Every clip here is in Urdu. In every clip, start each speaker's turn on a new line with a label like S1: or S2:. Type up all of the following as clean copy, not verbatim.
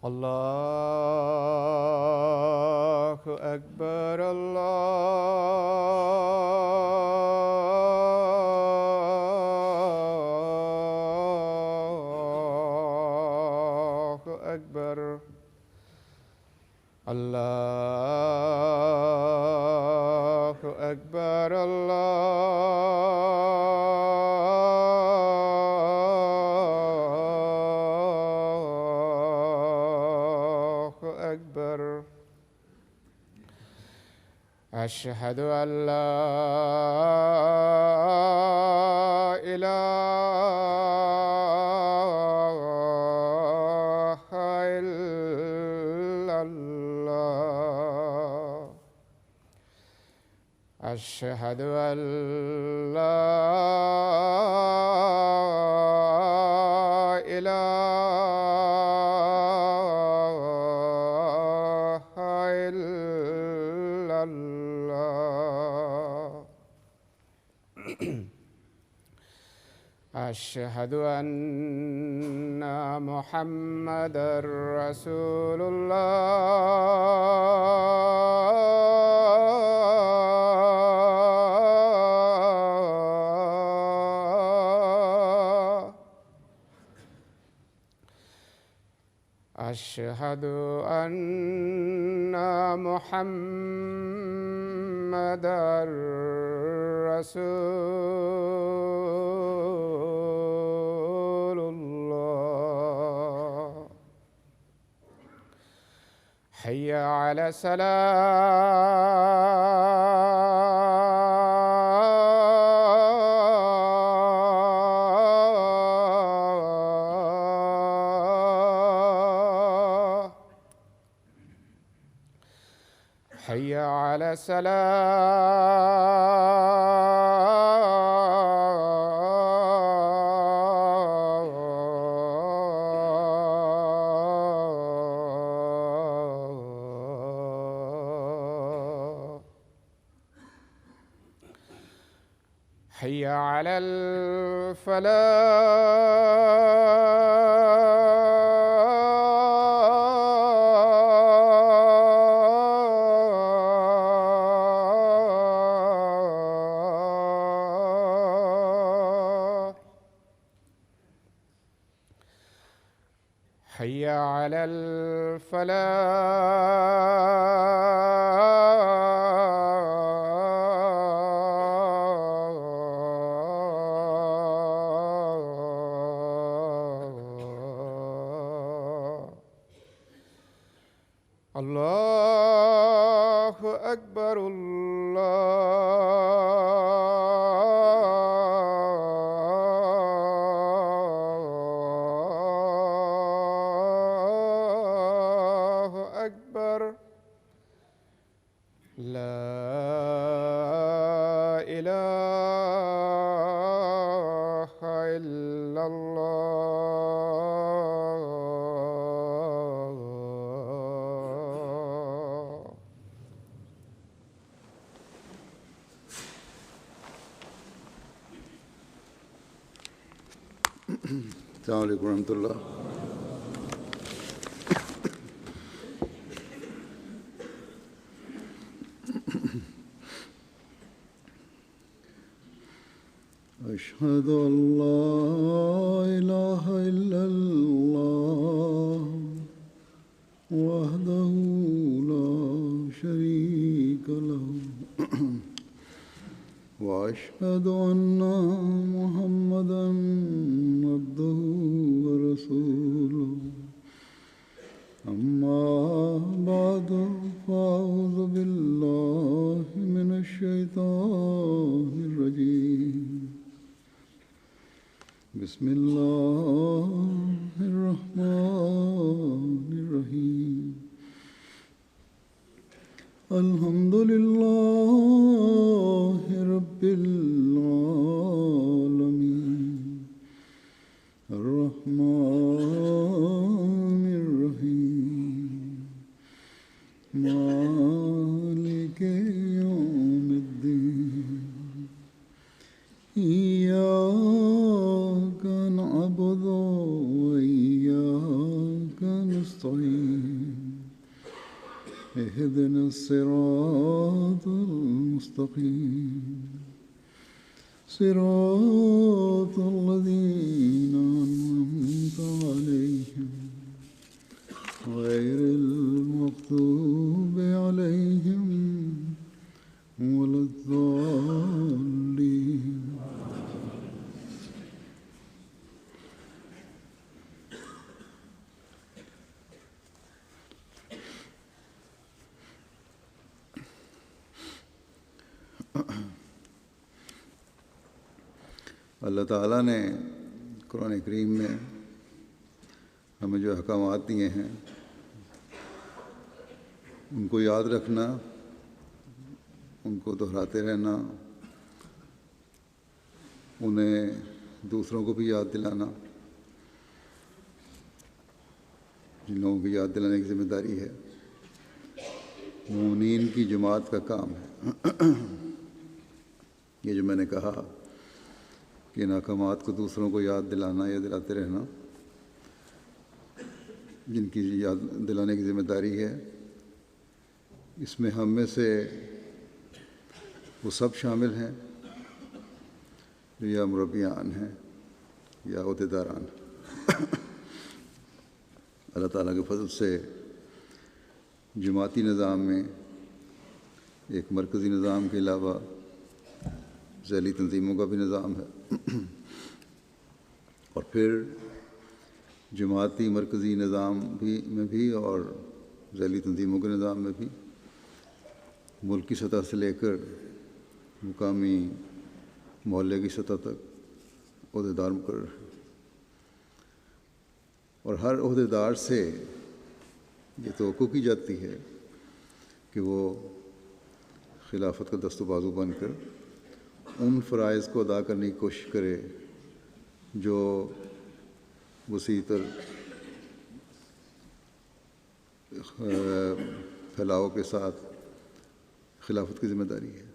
S1: الله أكبر الله أكبر الله أكبر الله أكبر. أشهد أن لا إله إلا الله. أشهد أن لا إله إلا الله. أشهد أن محمدًا رسول الله. أشهد أن محمدًا رسول الله. حي على الصلاة. حي على الصلاة. حي على الفلاح. حي على الفلاح. الله أكبر الله أكبر. لا إله إلا الله.
S2: السلام عليكم ورحمة الله. أشهد أن لا إله إلا الله وحده لا شريك له وأشهد أن محمدًا عبده ورسوله. أما بعد فأعوذ بالله من الشيطان الرجيم. بسم الله الرحمن الرحيم. الحمد لله رب العالمين الرحمن الرحيم مالك يوم الدين. إياك نعبد وإياك نستعين الصراط المستقيم صراط الذين أنعمت عليهم غير المغضوب عليهم ولا الضالين. اللہ تعالیٰ نے قرآن کریم میں ہمیں جو احکامات دیے ہیں ان کو یاد رکھنا، ان کو دہراتے رہنا، انہیں دوسروں کو بھی یاد دلانا، جن لوگوں کو یاد دلانے کی ذمہ داری ہے مومنین کی جماعت کا کام ہے۔ یہ جو میں نے کہا کہ ان احکامات کو دوسروں کو یاد دلانا یا دلاتے رہنا، جن کی یاد دلانے کی ذمہ داری ہے، اس میں ہم میں سے وہ سب شامل ہیں جو یا مربیان ہیں یا عہدیداران۔ اللہ تعالیٰ کے فضل سے جماعتی نظام میں ایک مرکزی نظام کے علاوہ ذیلی تنظیموں کا بھی نظام ہے، اور پھر جماعتی مرکزی نظام میں بھی اور ذیلی تنظیموں کے نظام میں بھی ملکی سطح سے لے کر مقامی محلے کی سطح تک عہدیدار مقرر ہیں، اور ہر عہدیدار سے یہ توقع کی جاتی ہے کہ وہ خلافت کا دست و بازو بن کر ان فرائض کو ادا کرنے کی کوشش کرے جو وسیع تر پھیلاؤ کے ساتھ خلافت کی ذمہ داری ہے۔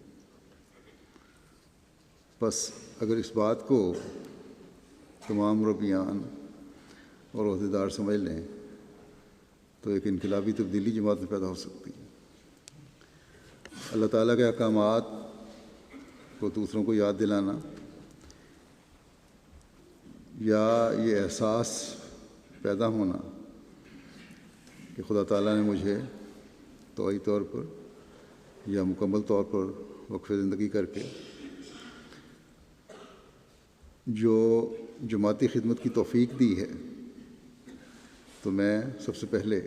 S2: بس اگر اس بات کو تمام مربیان اور عہدیدار سمجھ لیں تو ایک انقلابی تبدیلی جماعت میں پیدا ہو سکتی ہے۔ اللہ تعالیٰ کے احکامات کو دوسروں کو یاد دلانا یا یہ احساس پیدا ہونا کہ خدا تعالیٰ نے مجھے طوعی طور پر یا مکمل طور پر وقف زندگی کر کے جو جماعتی خدمت کی توفیق دی ہے، تو میں سب سے پہلے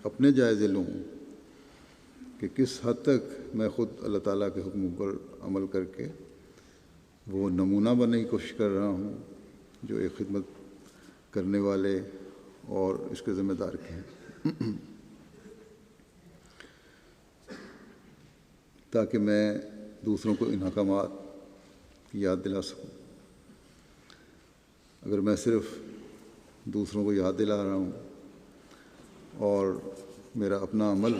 S2: اپنے جائزے لوں کہ کس حد تک میں خود اللہ تعالیٰ کے حکم پر عمل کر کے وہ نمونہ بننے کی کوشش کر رہا ہوں جو ایک خدمت کرنے والے اور اس کے ذمہ دار کے ہیں، تاکہ میں دوسروں کو ان احکامات کی یاد دلا سکوں۔ اگر میں صرف دوسروں کو یاد دلا رہا ہوں اور میرا اپنا عمل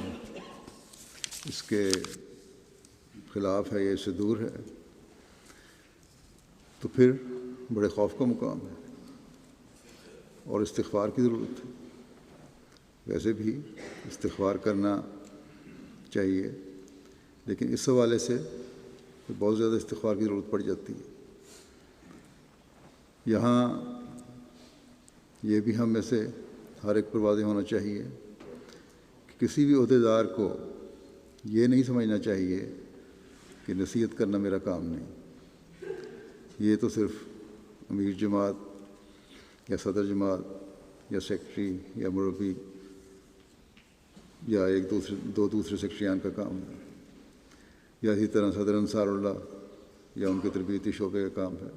S2: اس کے خلاف ہے یا اس سے دور ہے تو پھر بڑے خوف کا مقام ہے اور استغفار کی ضرورت ہے۔ ویسے بھی استغفار کرنا چاہیے، لیکن اس حوالے سے بہت زیادہ استغفار کی ضرورت پڑ جاتی ہے۔ یہاں یہ بھی ہم میں سے ہر ایک پر واضح ہونا چاہیے کہ کسی بھی عہدیدار کو یہ نہیں سمجھنا چاہیے کہ نصیحت کرنا میرا کام نہیں، یہ تو صرف امیر جماعت یا صدر جماعت یا سیکٹری یا مربی یا دو دوسرے سیکٹریان کا کام ہے، یا اسی طرح صدر انصار اللہ یا ان کے تربیتی شعبے کا کام ہے،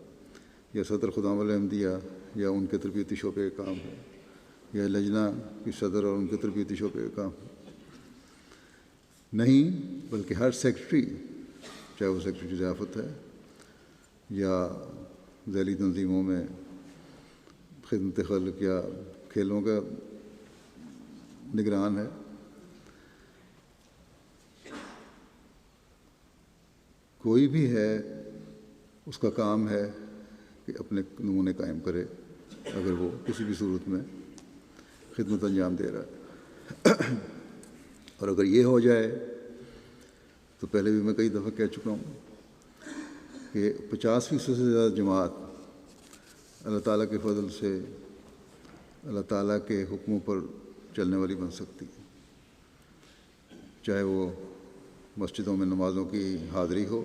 S2: یا صدر خدام الحمدیہ یا ان کے تربیتی شعبے کا کام ہے، یا لجنہ کی صدر اور ان کے تربیتی شعبے کا کام ہے۔ نہیں، بلکہ ہر سیکٹری، چاہے وہ سیکٹری ضیافت ہے یا ذیلی تنظیموں میں خدمت خلق یا کھیلوں کا نگران ہے، کوئی بھی ہے، اس کا کام ہے کہ اپنے نمونے قائم کرے اگر وہ کسی بھی صورت میں خدمت انجام دے رہا ہے۔ اور اگر یہ ہو جائے تو پہلے بھی میں کئی دفعہ کہہ چکا ہوں کہ 50% سے زیادہ جماعت اللہ تعالیٰ کے فضل سے اللہ تعالیٰ کے حکموں پر چلنے والی بن سکتی ہے، چاہے وہ مسجدوں میں نمازوں کی حاضری ہو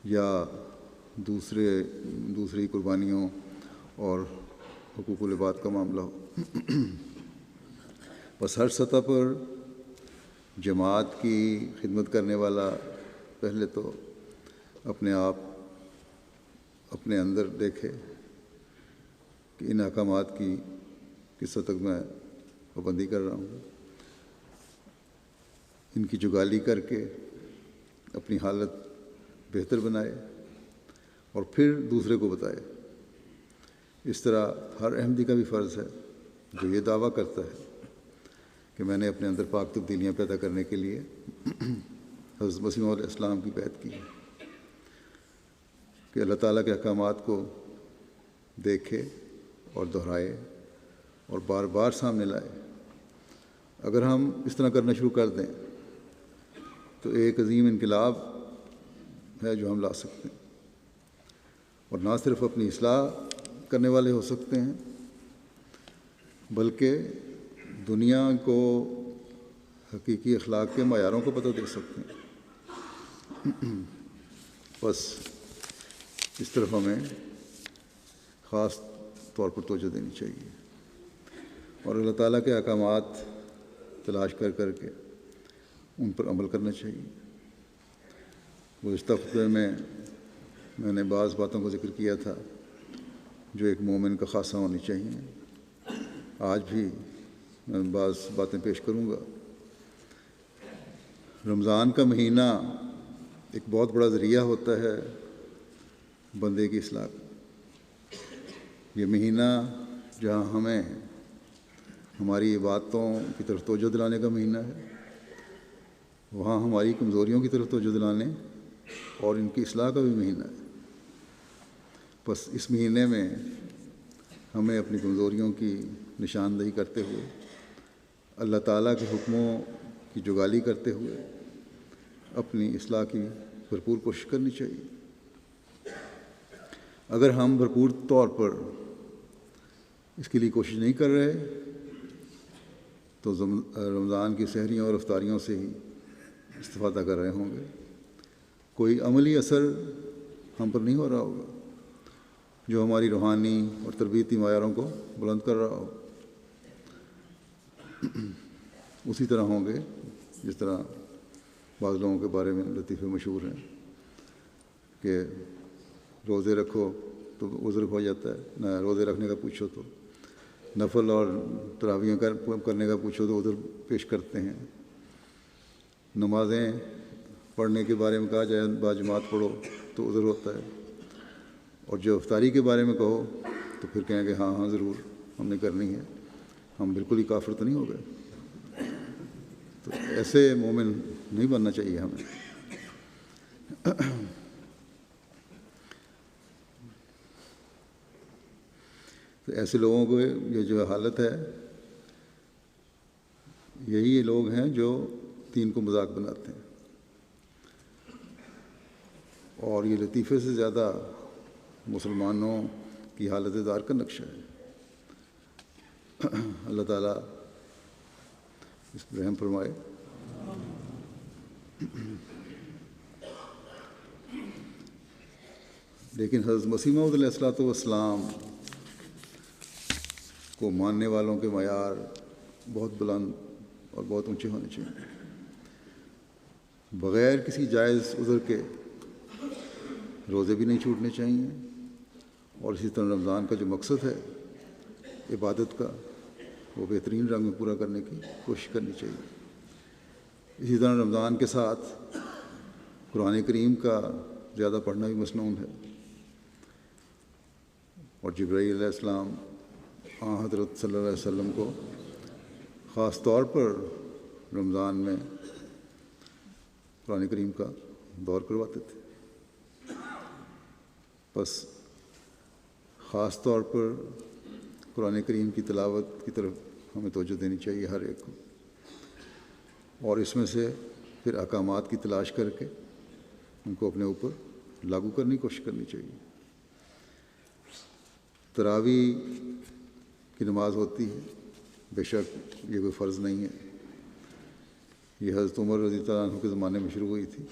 S2: یا دوسری قربانیوں اور حقوق العباد کا معاملہ ہو۔ بس ہر سطح پر جماعت کی خدمت کرنے والا پہلے تو اپنے آپ اپنے اندر دیکھے کہ ان احکامات کی کس حد تک میں پابندی کر رہا ہوں، ان کی جگالی کر کے اپنی حالت بہتر بنائے اور پھر دوسرے کو بتائے۔ اس طرح ہر احمدی کا بھی فرض ہے جو یہ دعویٰ کرتا ہے کہ میں نے اپنے اندر پاک تبدیلیاں پیدا کرنے کے لیے حضرت مسیح علیہ السلام کی بیعت کی ہے، کہ اللہ تعالیٰ کے احکامات کو دیکھے اور دہرائے اور بار بار سامنے لائے۔ اگر ہم اس طرح کرنا شروع کر دیں تو ایک عظیم انقلاب ہے جو ہم لا سکتے ہیں، اور نہ صرف اپنی اصلاح کرنے والے ہو سکتے ہیں بلکہ دنیا کو حقیقی اخلاق کے معیاروں کو پتہ دے سکتے ہیں۔ بس اس طرف ہمیں خاص طور پر توجہ دینی چاہیے اور اللہ تعالیٰ کے احکامات تلاش کر کر کے ان پر عمل کرنا چاہیے۔ گزشتہ خطبے میں نے بعض باتوں کو ذکر کیا تھا جو ایک مومن کا خاصہ ہونی چاہیے۔ آج بھی میں بعض باتیں پیش کروں گا۔ رمضان کا مہینہ ایک بہت بڑا ذریعہ ہوتا ہے بندے کی اصلاح کا۔ یہ مہینہ جہاں ہمیں ہماری عبادتوں کی طرف توجہ دلانے کا مہینہ ہے، وہاں ہماری کمزوریوں کی طرف توجہ دلانے اور ان کی اصلاح کا بھی مہینہ ہے۔ بس اس مہینے میں ہمیں اپنی کمزوریوں کی نشاندہی کرتے ہوئے، اللہ تعالیٰ کے حکموں کی جگالی کرتے ہوئے اپنی اصلاح کی بھرپور کوشش کرنی چاہیے۔ اگر ہم بھرپور طور پر اس کے لیے کوشش نہیں کر رہے تو رمضان کی سحریوں اور افطاریوں سے ہی استفادہ کر رہے ہوں گے، کوئی عملی اثر ہم پر نہیں ہو رہا ہوگا جو ہماری روحانی اور تربیتی معیاروں کو بلند کر رہا ہو۔ اسی طرح ہوں گے جس طرح بعض لوگوں کے بارے میں لطیفے مشہور ہیں کہ روزے رکھو تو عذر ہو جاتا ہے، نہ روزے رکھنے کا پوچھو تو نفل اور تراویحیں کرنے کا پوچھو تو عذر پیش کرتے ہیں، نمازیں پڑھنے کے بارے میں کہا جائے باجماعت پڑھو تو عذر ہوتا ہے، اور جو افطاری کے بارے میں کہو تو پھر کہیں گے ہاں ہاں ضرور ہم نے کرنی ہے، ہم بالکل ہی کافر تو نہیں ہو گئے۔ تو ایسے مومن نہیں بننا چاہیے ہمیں۔ تو ایسے لوگوں کو یہ جو حالت ہے، یہی لوگ ہیں جو دین کو مذاق بناتے ہیں، اور یہ لطیفے سے زیادہ مسلمانوں کی حالت دار کا نقشہ ہے۔ اللہ تعالیٰ اس پر رحم فرمائے۔ لیکن حضرت مسیح موعود علیہ الصلوۃ والسلام کو ماننے والوں کے معیار بہت بلند اور بہت اونچے ہونے چاہیے۔ بغیر کسی جائز عذر کے روزے بھی نہیں چھوٹنے چاہیے، اور اسی طرح رمضان کا جو مقصد ہے عبادت کا، وہ بہترین رنگ میں پورا کرنے کی کوشش کرنی چاہیے۔ اسی طرح رمضان کے ساتھ قرآن کریم کا زیادہ پڑھنا بھی مسنون ہے، اور جبرائیل علیہ السلام حضرت صلی اللہ علیہ وسلم کو خاص طور پر رمضان میں قرآن کریم کا دور کرواتے تھے۔ بس خاص طور پر قرآن کریم کی تلاوت کی طرف ہمیں توجہ دینی چاہیے ہر ایک کو۔ اور اس میں سے پھر احکامات کی تلاش کر کے ان کو اپنے اوپر لاگو کرنے کی کوشش کرنی چاہیے۔ تراویح کی نماز ہوتی ہے، بے شک یہ کوئی فرض نہیں ہے، یہ حضرت عمر رضی اللہ عنہ کے زمانے میں شروع ہوئی تھی،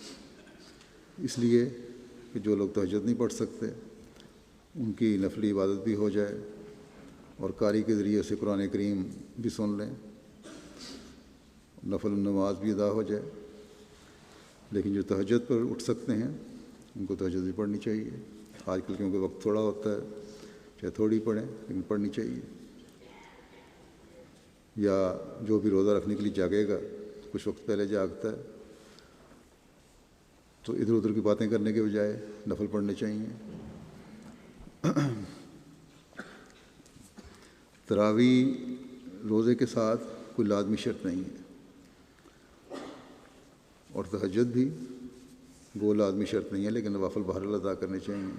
S2: اس لیے کہ جو لوگ تہجد نہیں پڑھ سکتے ان کی نفلی عبادت بھی ہو جائے اور قاری کے ذریعے سے قرآن کریم بھی سن لیں، نفل نماز بھی ادا ہو جائے۔ لیکن جو تہجد پر اٹھ سکتے ہیں ان کو تہجد بھی پڑھنی چاہیے۔ آج کل کیونکہ وقت تھوڑا ہوتا ہے، چاہے تھوڑی پڑھیں لیکن پڑھنی چاہیے۔ یا جو بھی روزہ رکھنے کے لیے جاگے گا کچھ وقت پہلے جاگتا ہے تو ادھر ادھر کی باتیں کرنے کے بجائے نفل پڑھنے چاہیے۔ تراویح روزے کے ساتھ کوئی لازمی شرط نہیں ہے، اور تہجد بھی وہ لازمی شرط نہیں ہے، لیکن نوافل بہرحال ادا کرنے چاہیے۔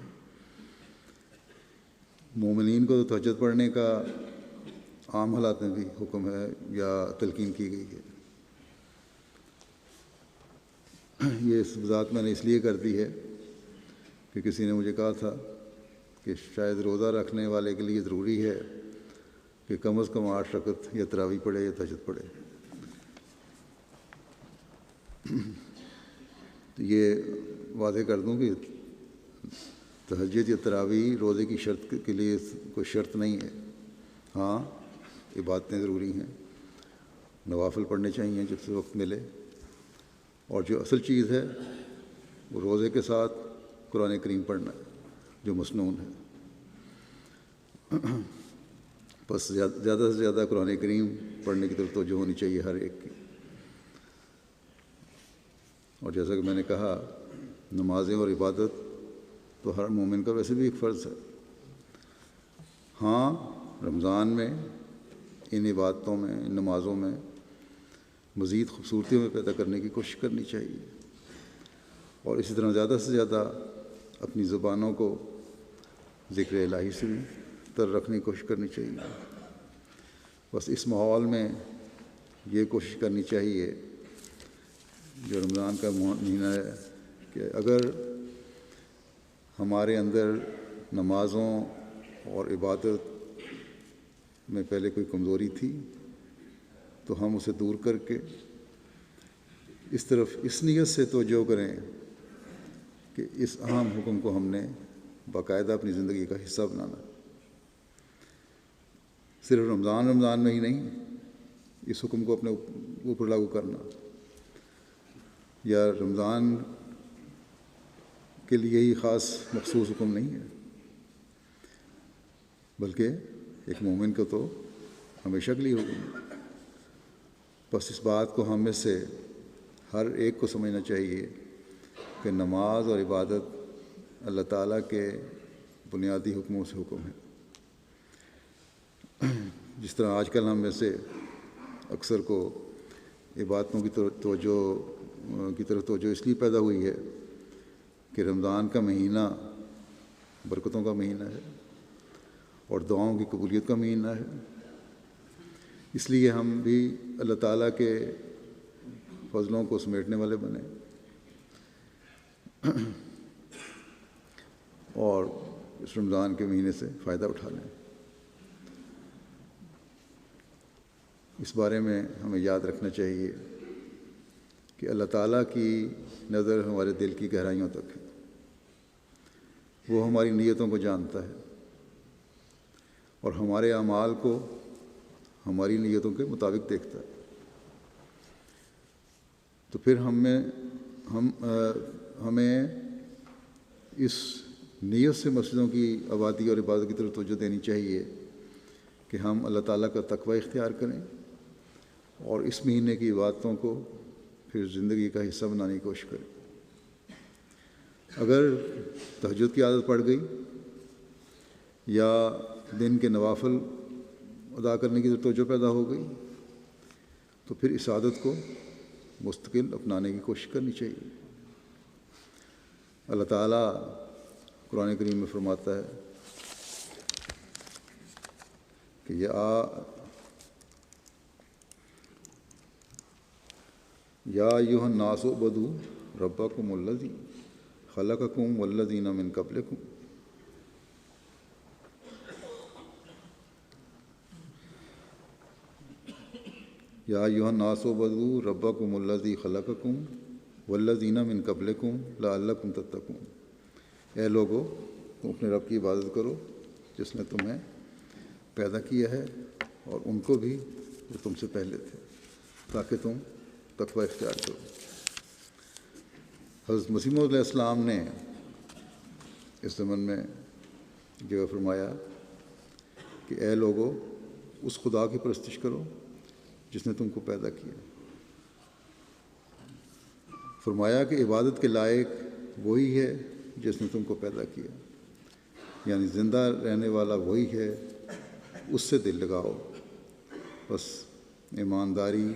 S2: مومنین کو تو تہجد پڑھنے کا عام حالات میں بھی حکم ہے یا تلقین کی گئی ہے۔ یہ اس وضاحت میں نے اس لیے کر دی ہے کہ کسی نے مجھے کہا تھا کہ شاید روزہ رکھنے والے کے لیے ضروری ہے کہ کم از کم 8 رکعت یا تراویح پڑھے یا تہجد پڑھے۔ تو یہ واضح کر دوں کہ تہجد یا تراویح روزے کی شرط کے لیے کوئی شرط نہیں ہے۔ ہاں عبادتیں ضروری ہیں، نوافل پڑھنے چاہیے جب سے وقت ملے، اور جو اصل چیز ہے وہ روزے کے ساتھ قرآن کریم پڑھنا ہے جو مسنون ہے۔ بس زیادہ سے زیادہ قرآن کریم پڑھنے کی طرف توجہ ہونی چاہیے ہر ایک کی۔ اور جیسا کہ میں نے کہا نمازیں اور عبادت تو ہر مومن کا ویسے بھی ایک فرض ہے۔ ہاں رمضان میں ان عبادتوں میں، ان نمازوں میں مزید خوبصورتیوں میں پیدا کرنے کی کوشش کرنی چاہیے، اور اسی طرح زیادہ سے زیادہ اپنی زبانوں کو ذکر الہی سے بھی تر رکھنے کی کوشش کرنی چاہیے۔ بس اس ماحول میں یہ کوشش کرنی چاہیے جو رمضان کا مہینہ ہے کہ اگر ہمارے اندر نمازوں اور عبادت میں پہلے کوئی کمزوری تھی تو ہم اسے دور کر کے اس طرف اس نیت سے توجہ کریں کہ اس اہم حکم کو ہم نے باقاعدہ اپنی زندگی کا حصہ بنانا۔ صرف رمضان میں ہی نہیں، اس حکم کو اپنے اوپر لاگو کرنا، یا رمضان کے لیے ہی خاص مخصوص حکم نہیں ہے، بلکہ ایک مومن کو تو ہمیشہ کے لیے حکم ہے۔ بس اس بات کو ہم میں سے ہر ایک کو سمجھنا چاہیے کہ نماز اور عبادت اللہ تعالیٰ کے بنیادی حکموں سے حکم ہے۔ جس طرح آج کل ہم میں سے اکثر کو عبادتوں کی طرف توجہ اس لیے پیدا ہوئی ہے کہ رمضان کا مہینہ برکتوں کا مہینہ ہے اور دعاؤں کی قبولیت کا مہینہ ہے، اس لیے ہم بھی اللہ تعالیٰ کے فضلوں کو سمیٹنے والے بنیں اور اس رمضان کے مہینے سے فائدہ اٹھا لیں۔ اس بارے میں ہمیں یاد رکھنا چاہیے کہ اللہ تعالیٰ کی نظر ہمارے دل کی گہرائیوں تک ہے، وہ ہماری نیتوں کو جانتا ہے اور ہمارے اعمال کو ہماری نیتوں کے مطابق دیکھتا ہے۔ تو پھر ہمیں اس نیت سے مسجدوں کی آبادی اور عبادت کی طرف توجہ دینی چاہیے کہ ہم اللہ تعالیٰ کا تقوی اختیار کریں اور اس مہینے کی عبادتوں کو پھر زندگی کا حصہ بنانے کی کوشش کریں۔ اگر تہجد کی عادت پڑ گئی یا دن کے نوافل ادا کرنے کی توجہ پیدا ہو گئی تو پھر اس عادت کو مستقل اپنانے کی کوشش کرنی چاہیے۔ اللہ تعالیٰ قرآن کریم میں فرماتا ہے کہ یا ایھا الناس اعبدوا ربکم الذی خلقکم والذین من قبلکم. یا ایھا الناس اعبدوا ربکم الذی خلقکم والذین من قبلکم لعلکم تتقون. اے لوگو، تم اپنے رب کی عبادت کرو جس نے تمہیں پیدا کیا ہے اور ان کو بھی جو تم سے پہلے تھے، تاکہ تم تقوی اختیار کرو. حضرت مسیح موعود علیہ السلام نے اس زمن میں جو فرمایا کہ اے لوگو، اس خدا کی پرستش کرو جس نے تم کو پیدا کیا. فرمایا کہ عبادت کے لائق وہی ہے جس نے تم کو پیدا کیا، یعنی زندہ رہنے والا وہی ہے، اس سے دل لگاؤ. بس ایمانداری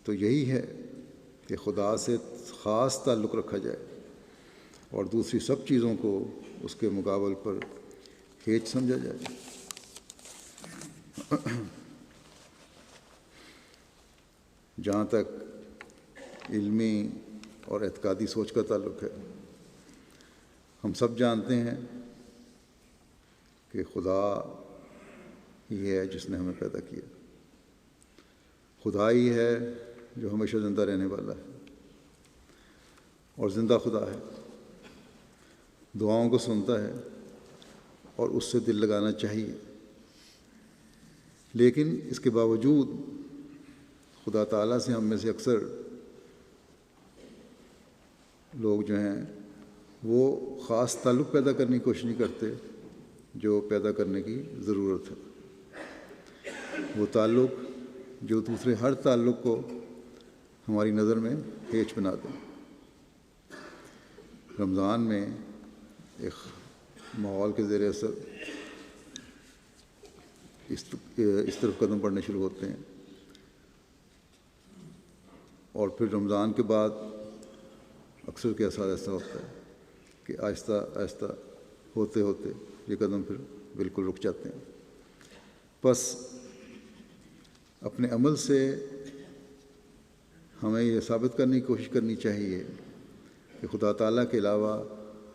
S2: تو یہی ہے کہ خدا سے خاص تعلق رکھا جائے اور دوسری سب چیزوں کو اس کے مقابل پر ہیچ سمجھا جائے. جہاں تک علمی اور اعتقادی سوچ کا تعلق ہے، ہم سب جانتے ہیں کہ خدا ہی ہے جس نے ہمیں پیدا کیا. خدا ہی ہے جو ہمیشہ زندہ رہنے والا ہے اور زندہ خدا ہے، دعاؤں کو سنتا ہے اور اس سے دل لگانا چاہیے. لیکن اس کے باوجود خدا تعالیٰ سے ہم میں سے اکثر لوگ جو ہیں وہ خاص تعلق پیدا کرنے کی کوشش نہیں کرتے جو پیدا کرنے کی ضرورت ہے. وہ تعلق جو دوسرے ہر تعلق کو ہماری نظر میں ہیچ بنا دیں. رمضان میں ایک ماحول کے زیر اثر اس طرف قدم بڑھنے شروع ہوتے ہیں، اور پھر رمضان کے بعد اکثر کے ساتھ ایسا ہوتا ہے کہ آہستہ آہستہ ہوتے ہوتے یہ قدم پھر بالکل رک جاتے ہیں. بس اپنے عمل سے ہمیں یہ ثابت کرنے کی کوشش کرنی چاہیے کہ خدا تعالیٰ کے علاوہ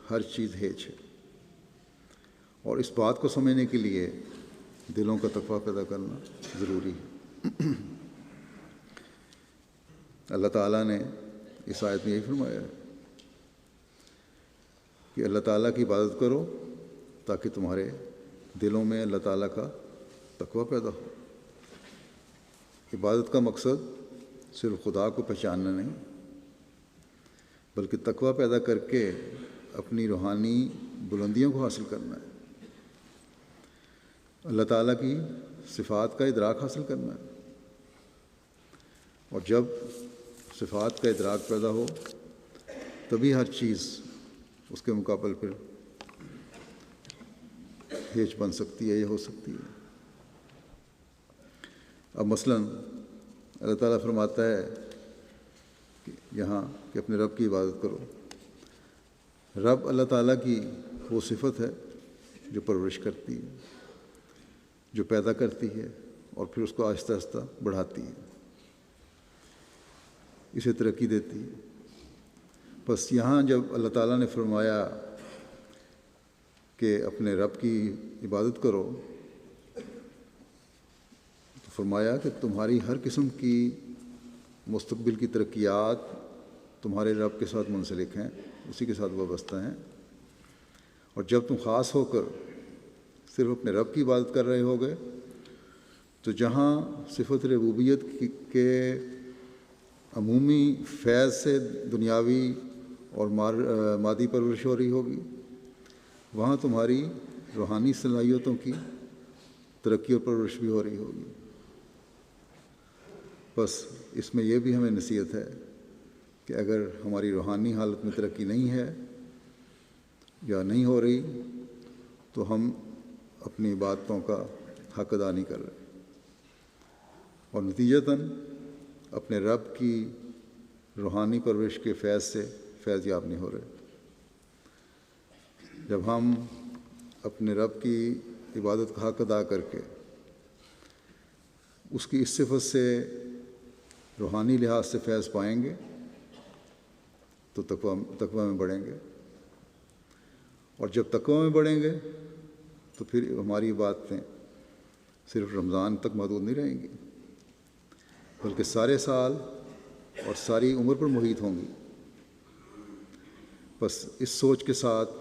S2: ہر چیز ہیچ ہے، اور اس بات کو سمجھنے کے لیے دلوں کا تقویٰ پیدا کرنا ضروری ہے. اللہ تعالیٰ نے اس آیت میں یہی فرمایا ہے کہ اللہ تعالیٰ کی عبادت کرو تاکہ تمہارے دلوں میں اللہ تعالیٰ کا تقویٰ پیدا ہو. عبادت کا مقصد صرف خدا کو پہچاننا نہیں، بلکہ تقویٰ پیدا کر کے اپنی روحانی بلندیوں کو حاصل کرنا ہے، اللہ تعالیٰ کی صفات کا ادراک حاصل کرنا ہے. اور جب صفات کا ادراک پیدا ہو تبھی ہر چیز اس کے مقابل پھر ہیچ بن سکتی ہے یا ہو سکتی ہے. اب مثلاً اللہ تعالیٰ فرماتا ہے کہ یہاں کہ اپنے رب کی عبادت کرو. رب اللہ تعالیٰ کی وہ صفت ہے جو پرورش کرتی ہے، جو پیدا کرتی ہے اور پھر اس کو آہستہ آہستہ بڑھاتی ہے، اسے ترقی دیتی ہے. بس یہاں جب اللہ تعالیٰ نے فرمایا کہ اپنے رب کی عبادت کرو تو فرمایا کہ تمہاری ہر قسم کی مستقبل کی ترقیات تمہارے رب کے ساتھ منسلک ہیں، اسی کے ساتھ وابستہ ہیں. اور جب تم خاص ہو کر صرف اپنے رب کی عبادت کر رہے ہوگے تو جہاں صفت ربوبیت کے عمومی فیض سے دنیاوی اور مادی پرورش ہو رہی ہوگی، وہاں تمہاری روحانی صلاحیتوں کی ترقی اور پرورش بھی ہو رہی ہوگی. بس اس میں یہ بھی ہمیں نصیحت ہے کہ اگر ہماری روحانی حالت میں ترقی نہیں ہے یا نہیں ہو رہی تو ہم اپنی عبادتوں کا حق ادا نہیں کر رہے، اور نتیجتاً اپنے رب کی روحانی پرورش کے فیض سے فیض یاب نہیں ہو رہے. جب ہم اپنے رب کی عبادت کا حق ادا کر کے اس کی اس صفت سے روحانی لحاظ سے فیض پائیں گے تو تقوی میں بڑھیں گے، اور جب تقوی میں بڑھیں گے تو پھر ہماری باتیں صرف رمضان تک محدود نہیں رہیں گی، بلکہ سارے سال اور ساری عمر پر محیط ہوں گی۔ بس اس سوچ کے ساتھ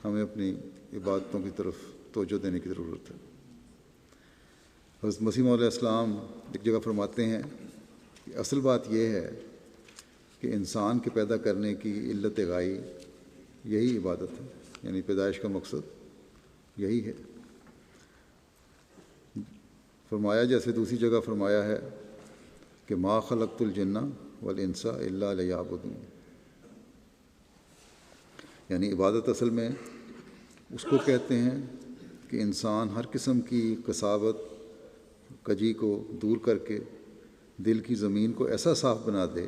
S2: ہمیں اپنی عبادتوں کی طرف توجہ دینے کی ضرورت ہے۔ حضرت مسیح موعود علیہ السلام ایک جگہ فرماتے ہیں کہ اصل بات یہ ہے کہ انسان کے پیدا کرنے کی علت غائی یہی عبادت ہے، یعنی پیدائش کا مقصد یہی ہے۔ فرمایا جیسے دوسری جگہ فرمایا ہے کہ ما خلقت الجن والانس الا لیعبدون، یعنی عبادت اصل میں اس کو کہتے ہیں کہ انسان ہر قسم کی قساوت کجی کو دور کر کے دل کی زمین کو ایسا صاف بنا دے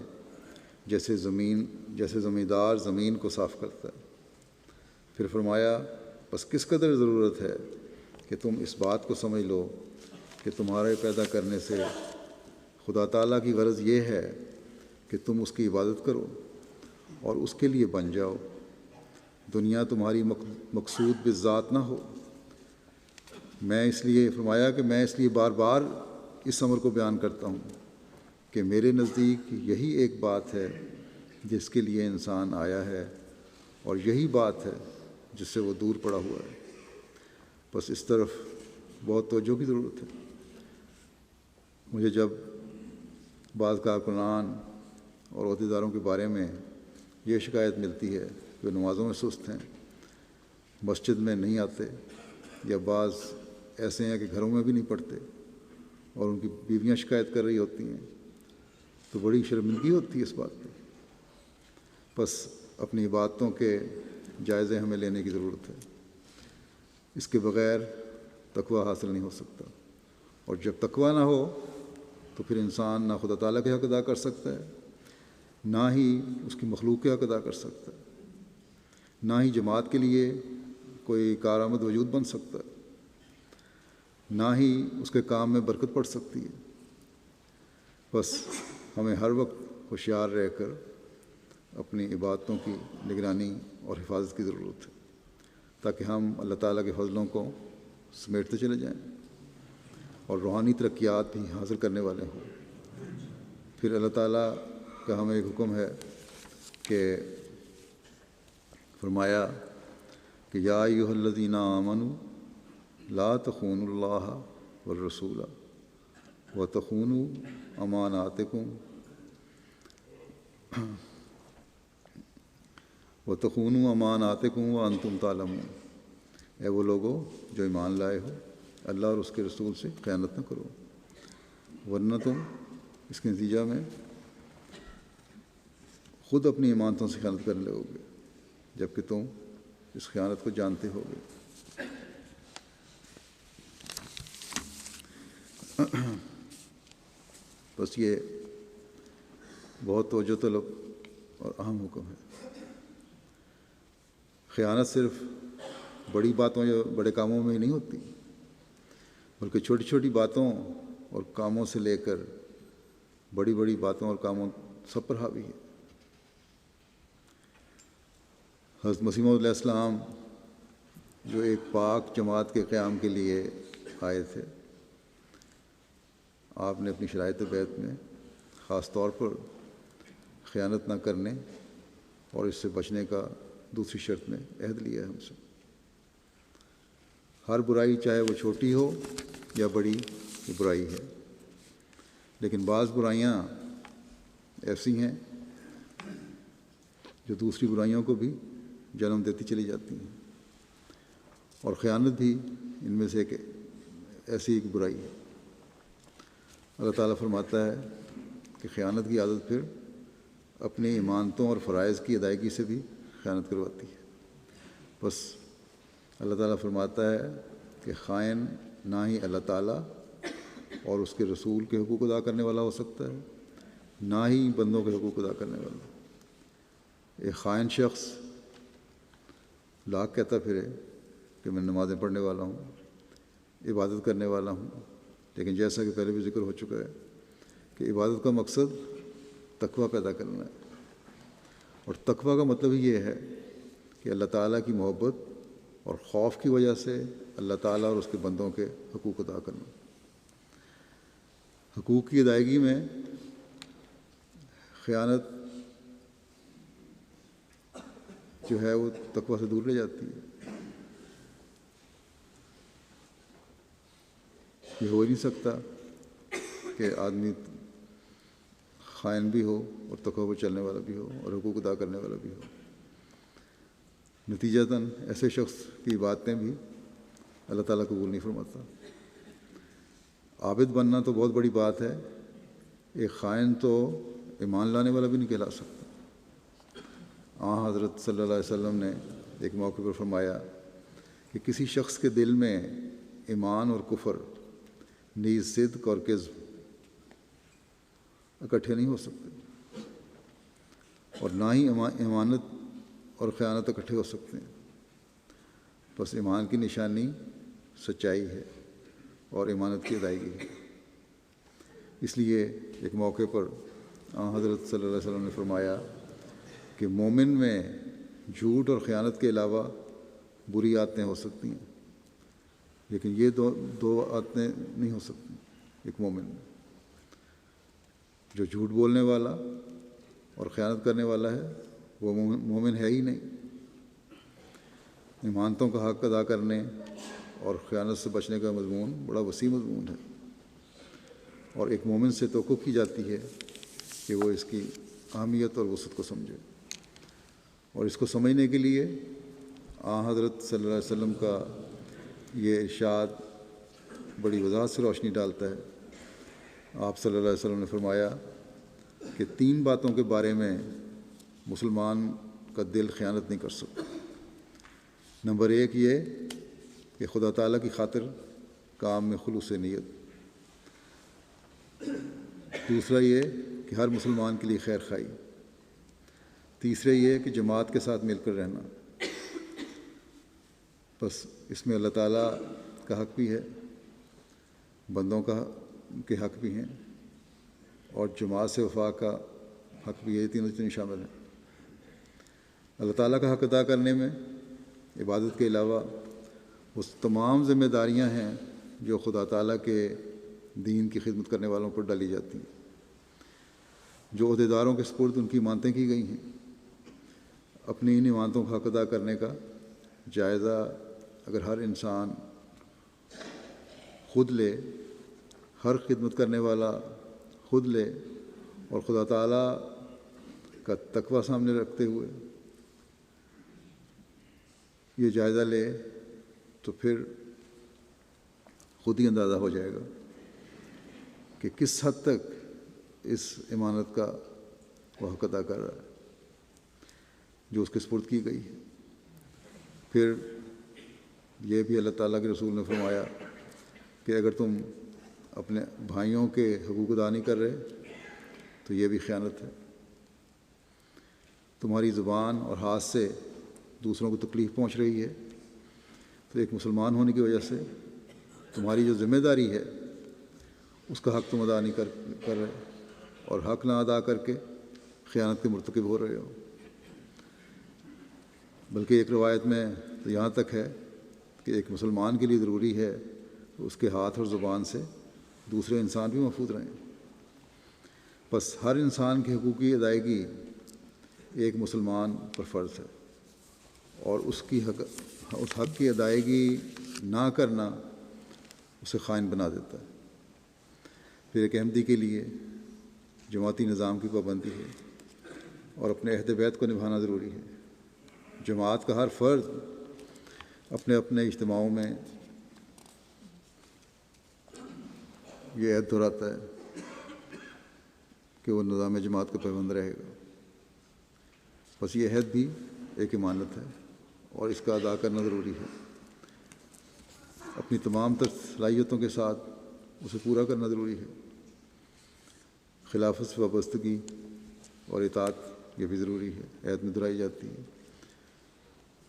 S2: جیسے زمیندار زمین کو صاف کرتا ہے۔ پھر فرمایا بس کس قدر ضرورت ہے کہ تم اس بات کو سمجھ لو کہ تمہارے پیدا کرنے سے خدا تعالیٰ کی غرض یہ ہے کہ تم اس کی عبادت کرو اور اس کے لیے بن جاؤ، دنیا تمہاری مقصود بالذات نہ ہو۔ میں اس لیے بار بار اس امر کو بیان کرتا ہوں کہ میرے نزدیک یہی ایک بات ہے جس کے لیے انسان آیا ہے، اور یہی بات ہے جس سے وہ دور پڑا ہوا ہے۔ بس اس طرف بہت توجہ کی ضرورت ہے۔ مجھے جب بعض کارکنان اور عہدیداروں کے بارے میں یہ شکایت ملتی ہے کہ وہ نمازوں میں سست ہیں، مسجد میں نہیں آتے، یا بعض ایسے ہیں کہ گھروں میں بھی نہیں پڑھتے اور ان کی بیویاں شکایت کر رہی ہوتی ہیں، تو بڑی شرمندگی ہوتی ہے اس بات پہ۔ بس اپنی عبادتوں کے جائزے ہمیں لینے کی ضرورت ہے، اس کے بغیر تقوی حاصل نہیں ہو سکتا، اور جب تقوی نہ ہو تو پھر انسان نہ خدا تعالیٰ کے حق ادا کر سکتا ہے، نہ ہی اس کی مخلوق کے حق ادا کر سکتا ہے، نہ ہی جماعت کے لیے کوئی کارآمد وجود بن سکتا ہے، نہ ہی اس کے کام میں برکت پڑ سکتی ہے۔ بس ہمیں ہر وقت ہوشیار رہ کر اپنی عبادتوں کی نگرانی اور حفاظت کی ضرورت ہے، تاکہ ہم اللہ تعالیٰ کے فضلوں کو سمیٹتے چلے جائیں اور روحانی ترقیات بھی حاصل کرنے والے ہوں۔ پھر اللہ تعالیٰ کا ہمیں ایک حکم ہے کہ فرمایا کہ یا ایھا الذین آمنوا لا تخونوا اللہ والرسول وتخونوا اماناتکم وانتم تعلمون، اے وہ لوگو جو ایمان لائے ہو، اللہ اور اس کے رسول سے خیانت نہ کرو، ورنہ تم اس کے نتیجہ میں خود اپنی امانتوں سے خیانت کرنے لگو گے، جبکہ تم اس خیانت کو جانتے ہوگے۔ بس یہ بہت توجہ طلب اور اہم حکم ہے۔ خیانت صرف بڑی باتوں یا بڑے کاموں میں ہی نہیں ہوتی، بلکہ چھوٹی چھوٹی باتوں اور کاموں سے لے کر بڑی بڑی باتوں اور کاموں سب پر حاوی ہے۔ حضرت مسیح موعود علیہ السلام جو ایک پاک جماعت کے قیام کے لیے آئے تھے، آپ نے اپنی شرائط بیعت میں خاص طور پر خیانت نہ کرنے اور اس سے بچنے کا دوسری شرط میں عہد لیا ہے ہم سے۔ ہر برائی چاہے وہ چھوٹی ہو یا بڑی، یہ برائی ہے، لیکن بعض برائیاں ایسی ہیں جو دوسری برائیوں کو بھی جنم دیتی چلی جاتی ہیں، اور خیانت بھی ان میں سے ایسی ایک برائی ہے۔ اللہ تعالیٰ فرماتا ہے کہ خیانت کی عادت پھر اپنی ایمانتوں اور فرائض کی ادائیگی سے بھی خیانت کرواتی ہے۔ بس اللہ تعالیٰ فرماتا ہے کہ خائن نہ ہی اللہ تعالیٰ اور اس کے رسول کے حقوق ادا کرنے والا ہو سکتا ہے، نہ ہی بندوں کے حقوق ادا کرنے والا۔ ایک خائن شخص لاکھ کہتا پھرے کہ میں نمازیں پڑھنے والا ہوں، عبادت کرنے والا ہوں، لیکن جیسا کہ پہلے بھی ذکر ہو چکا ہے کہ عبادت کا مقصد تقویٰ پیدا کرنا ہے، اور تقویٰ کا مطلب یہ ہے کہ اللہ تعالیٰ کی محبت اور خوف کی وجہ سے اللہ تعالیٰ اور اس کے بندوں کے حقوق ادا کرنا۔ حقوق کی ادائیگی میں خیانت جو ہے وہ تقویٰ سے دور لے جاتی ہے۔ یہ ہو ہی نہیں سکتا کہ آدمی خائن بھی ہو اور تقویٰ پر چلنے والا بھی ہو اور حقوق ادا کرنے والا بھی ہو۔ نتیجتاً ایسے شخص کی باتیں بھی اللہ تعالیٰ قبول نہیں فرماتا۔ عابد بننا تو بہت بڑی بات ہے، ایک خائن تو ایمان لانے والا بھی نہیں کہلا سکتا۔ حضرت صلی اللہ علیہ وسلم نے ایک موقع پر فرمایا کہ کسی شخص کے دل میں ایمان اور کفر، نیز صدق اور کذب اکٹھے نہیں ہو سکتے، اور نہ ہی امانت اور خیانت اکٹھے ہو سکتے ہیں۔ بس ایمان کی نشانی سچائی ہے اور امانت کی ادائیگی ہے۔ اس لیے ایک موقع پر حضرت صلی اللہ علیہ وسلم نے فرمایا کہ مومن میں جھوٹ اور خیانت کے علاوہ بری عادتیں ہو سکتی ہیں، لیکن یہ دو عادتیں نہیں ہو سکتی ایک مومن میں۔ جو جھوٹ بولنے والا اور خیانت کرنے والا ہے وہ مومن ہے ہی نہیں۔ امانتوں کا حق ادا کرنے اور خیانت سے بچنے کا مضمون بڑا وسیع مضمون ہے، اور ایک مومن سے توقع کی جاتی ہے کہ وہ اس کی اہمیت اور وسعت کو سمجھے، اور اس کو سمجھنے کے لیے حضرت صلی اللہ علیہ وسلم کا یہ ارشاد بڑی وضاحت سے روشنی ڈالتا ہے۔ آپ صلی اللہ علیہ وسلم نے فرمایا کہ 3 باتوں کے بارے میں مسلمان کا دل خیانت نہیں کر سکتا۔ نمبر 1 یہ کہ خدا تعالیٰ کی خاطر کام میں خلوص نیت۔ دوسرا یہ کہ ہر مسلمان کے لیے خیر خواہی۔ تیسرا یہ کہ جماعت کے ساتھ مل کر رہنا۔ بس اس میں اللہ تعالیٰ کا حق بھی ہے، بندوں کے حق بھی ہیں، اور جماعت سے وفا کا حق بھی ہے۔ یہ تینوں چیزیں شامل ہیں۔ اللہ تعالیٰ کا حق ادا کرنے میں عبادت کے علاوہ اس تمام ذمہ داریاں ہیں جو خدا تعالیٰ کے دین کی خدمت کرنے والوں پر ڈالی جاتی ہیں۔ جو عہدیداروں کے سپرد ان کی امانتیں کی گئی ہیں، اپنی ان امانتوں کا حق ادا کرنے کا جائزہ اگر ہر انسان خود لے، ہر خدمت کرنے والا خود لے، اور خدا تعالیٰ کا تقویٰ سامنے رکھتے ہوئے یہ جائزہ لے، تو پھر خود ہی اندازہ ہو جائے گا کہ کس حد تک اس امانت کا وہ حق ادا کر رہا ہے جو اس کے سپرد کی گئی ہے۔ پھر یہ بھی اللہ تعالیٰ کے رسول نے فرمایا کہ اگر تم اپنے بھائیوں کے حقوق ادا نہیں کر رہے تو یہ بھی خیانت ہے۔ تمہاری زبان اور ہاتھ سے دوسروں کو تکلیف پہنچ رہی ہے تو ایک مسلمان ہونے کی وجہ سے تمہاری جو ذمہ داری ہے اس کا حق تم ادا نہیں کر رہے، اور حق نہ ادا کر کے خیانت کے مرتکب ہو رہے ہو۔ بلکہ ایک روایت میں تو یہاں تک ہے کہ ایک مسلمان کے لیے ضروری ہے کہ اس کے ہاتھ اور زبان سے دوسرے انسان بھی محفوظ رہیں۔ بس ہر انسان کے حقوق کی ادائیگی ایک مسلمان پر فرض ہے، اور اس حق کی ادائیگی نہ کرنا اسے خائن بنا دیتا ہے۔ پھر ایک احمدی کے لیے جماعتی نظام کی پابندی ہے اور اپنے عہد بیت کو نبھانا ضروری ہے۔ جماعت کا ہر فرد اپنے اپنے اجتماعوں میں یہ عہد دہراتا ہے کہ وہ نظام جماعت کا پابند رہے گا۔ بس یہ عہد بھی ایک امانت ہے اور اس کا ادا کرنا ضروری ہے۔ اپنی تمام تر صلاحیتوں کے ساتھ اسے پورا کرنا ضروری ہے۔ خلافت سے وابستگی اور اطاعت یہ بھی ضروری ہے، عہد میں دہرائی جاتی ہے۔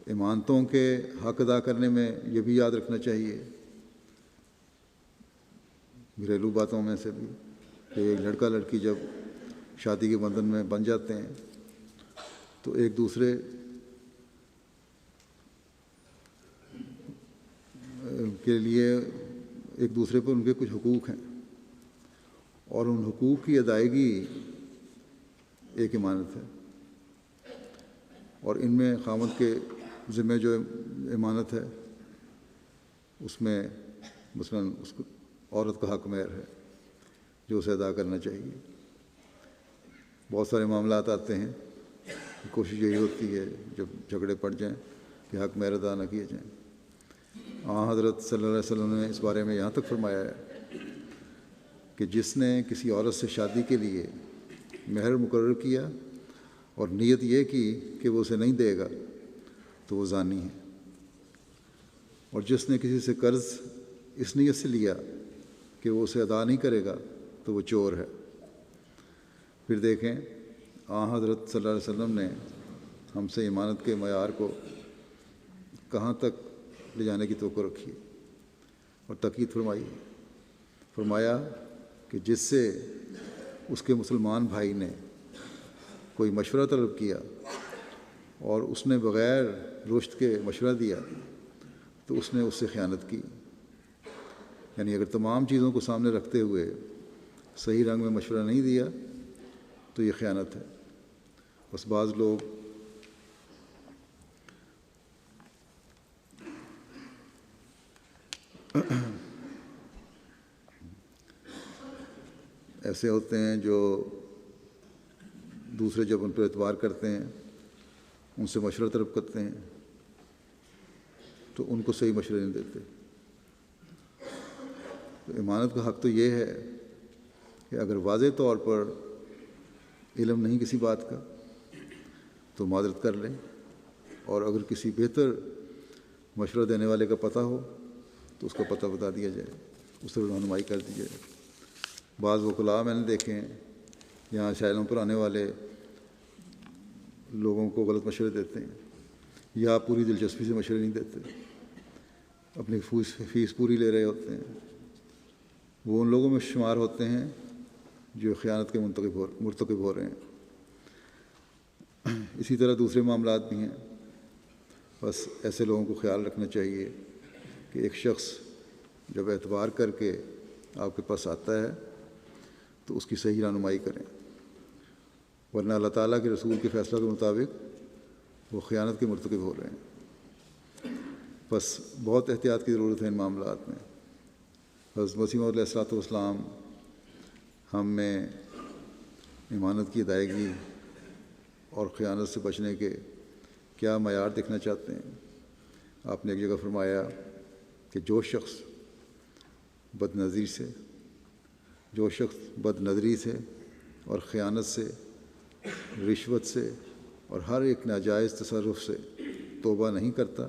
S2: امانتوں کے حق ادا کرنے میں یہ بھی یاد رکھنا چاہیے، گھریلو باتوں میں سے بھی، کہ ایک لڑکا لڑکی جب شادی کے بندھن میں بن جاتے ہیں تو ایک دوسرے کے لیے ایک دوسرے پر ان کے کچھ حقوق ہیں، اور ان حقوق کی ادائیگی ایک امانت ہے، اور ان میں خاوند کے ذمہ جو امانت ہے اس میں مثلاً اس کو عورت کا حق مہر ہے جو اسے ادا کرنا چاہیے۔ بہت سارے معاملات آتے ہیں، کوشش یہی ہوتی ہے جب جھگڑے پڑ جائیں کہ حق مہر ادا نہ کیے جائیں۔ حضرت صلی اللہ علیہ وسلم نے اس بارے میں یہاں تک فرمایا ہے کہ جس نے کسی عورت سے شادی کے لیے مہر مقرر کیا اور نیت یہ کی کہ وہ اسے نہیں دے گا تو وہ زانی ہے، اور جس نے کسی سے قرض اس نیت سے لیا کہ وہ اسے ادا نہیں کرے گا تو وہ چور ہے۔ پھر دیکھیں حضرت صلی اللہ علیہ وسلم نے ہم سے امانت کے معیار کو کہاں تک لے جانے کی توقع رکھی اور تاکید فرمایا کہ جس سے اس کے مسلمان بھائی نے کوئی مشورہ طلب کیا اور اس نے بغیر رشد کے مشورہ دیا تو اس نے اس سے خیانت کی، یعنی اگر تمام چیزوں کو سامنے رکھتے ہوئے صحیح رنگ میں مشورہ نہیں دیا تو یہ خیانت ہے۔ بس بعض لوگ ایسے ہوتے ہیں جو دوسرے جب ان پر اعتبار کرتے ہیں، ان سے مشورہ طلب کرتے ہیں تو ان کو صحیح مشورے نہیں دیتے۔ تو امانت کا حق تو یہ ہے کہ اگر واضح طور پر علم نہیں کسی بات کا تو معذرت کر لیں، اور اگر کسی بہتر مشورہ دینے والے کا پتہ ہو تو اس کا پتہ بتا دیا جائے، اس سے رہنمائی کر دی جائے۔ بعض وکلاء میں نے دیکھے ہیں یہاں شائلوں پر آنے والے لوگوں کو غلط مشورے دیتے ہیں یا پوری دلچسپی سے مشورے نہیں دیتے، اپنی فیس پوری لے رہے ہوتے ہیں۔ وہ ان لوگوں میں شمار ہوتے ہیں جو خیانت کے مرتکب ہو رہے ہیں۔ اسی طرح دوسرے معاملات بھی ہیں۔ بس ایسے لوگوں کو خیال رکھنا چاہیے کہ ایک شخص جب اعتبار کر کے آپ کے پاس آتا ہے تو اس کی صحیح رہنمائی کریں، ورنہ اللہ تعالیٰ کے رسول کے فیصلہ کے مطابق وہ خیانت کے مرتکب ہو رہے ہیں۔ بس بہت احتیاط کی ضرورت ہے ان معاملات میں۔ حضرت مسیح موعود علیہ السلام ہم میں امانت کی ادائیگی اور خیانت سے بچنے کے کیا معیار دیکھنا چاہتے ہیں۔ آپ نے ایک جگہ فرمایا کہ جو شخص بد نظری سے اور خیانت سے، رشوت سے اور ہر ایک ناجائز تصرف سے توبہ نہیں کرتا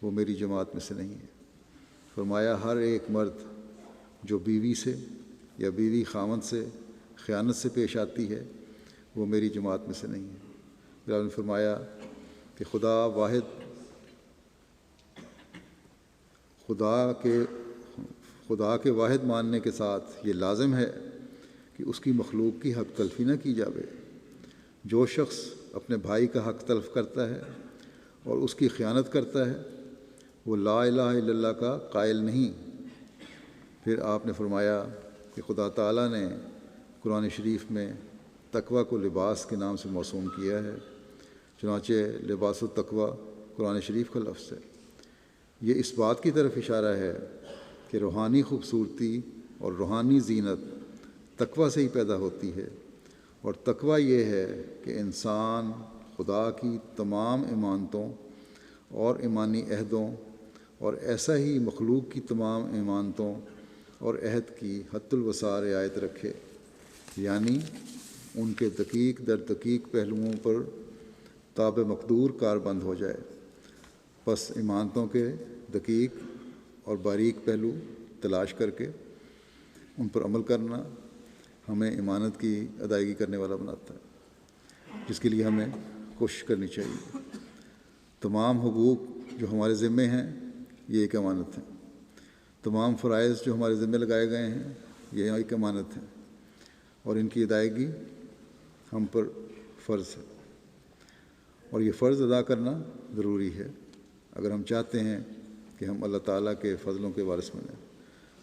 S2: وہ میری جماعت میں سے نہیں ہے۔ فرمایا ہر ایک مرد جو بیوی سے یا بیوی خاوند سے خیانت سے پیش آتی ہے وہ میری جماعت میں سے نہیں ہے۔ پھر آپ نے فرمایا کہ خدا کے واحد ماننے کے ساتھ یہ لازم ہے کہ اس کی مخلوق کی حق تلفی نہ کی جاوے۔ جو شخص اپنے بھائی کا حق تلف کرتا ہے اور اس کی خیانت کرتا ہے وہ لا الہ الا اللہ کا قائل نہیں۔ پھر آپ نے فرمایا کہ خدا تعالیٰ نے قرآن شریف میں تقوی کو لباس کے نام سے موسوم کیا ہے، چنانچہ لباس التقوی قرآن شریف کا لفظ ہے۔ یہ اس بات کی طرف اشارہ ہے کہ روحانی خوبصورتی اور روحانی زینت تقوی سے ہی پیدا ہوتی ہے، اور تقوی یہ ہے کہ انسان خدا کی تمام امانتوں اور ایمانی عہدوں اور ایسا ہی مخلوق کی تمام امانتوں اور عہد کی حد الوسع رعایت رکھے، یعنی ان کے دقیق در دقیق پہلوؤں پر تاب مقدور کار بند ہو جائے۔ پس امانتوں کے دقیق اور باریک پہلو تلاش کر کے ان پر عمل کرنا ہمیں امانت کی ادائیگی کرنے والا بناتا ہے، جس کے لیے ہمیں کوشش کرنی چاہیے۔ تمام حقوق جو ہمارے ذمے ہیں یہ ایک امانت ہے، تمام فرائض جو ہمارے ذمے لگائے گئے ہیں یہ ایک امانت ہے، اور ان کی ادائیگی ہم پر فرض ہے، اور یہ فرض ادا کرنا ضروری ہے اگر ہم چاہتے ہیں کہ ہم اللہ تعالیٰ کے فضلوں کے وارث بنیں۔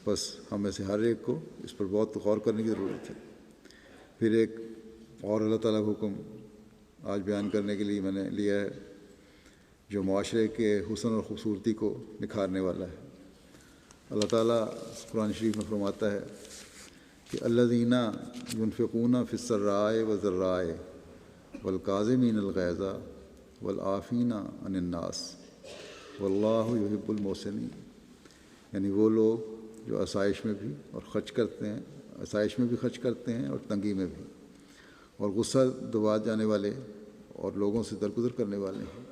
S2: بس ہم میں سے ہر ایک کو اس پر بہت غور کرنے کی ضرورت ہے۔ پھر ایک اور اللہ تعالیٰ کا حکم آج بیان کرنے کے لیے میں نے لیا ہے، جو معاشرے کے حسن اور خوبصورتی کو نکھارنے والا ہے۔ اللہ تعالیٰ قرآن شریف میں فرماتا ہے کہ الذین ينفقون فی السراء والضراء والکاظمین الغیظ والعافین عن الناس واللہ یحب المحسنین، یعنی وہ لوگ جو آسائش میں بھی اور خرچ کرتے ہیں، آسائش میں بھی خرچ کرتے ہیں اور تنگی میں بھی، اور غصہ دبا جانے والے اور لوگوں سے درگزر کرنے والے ہیں،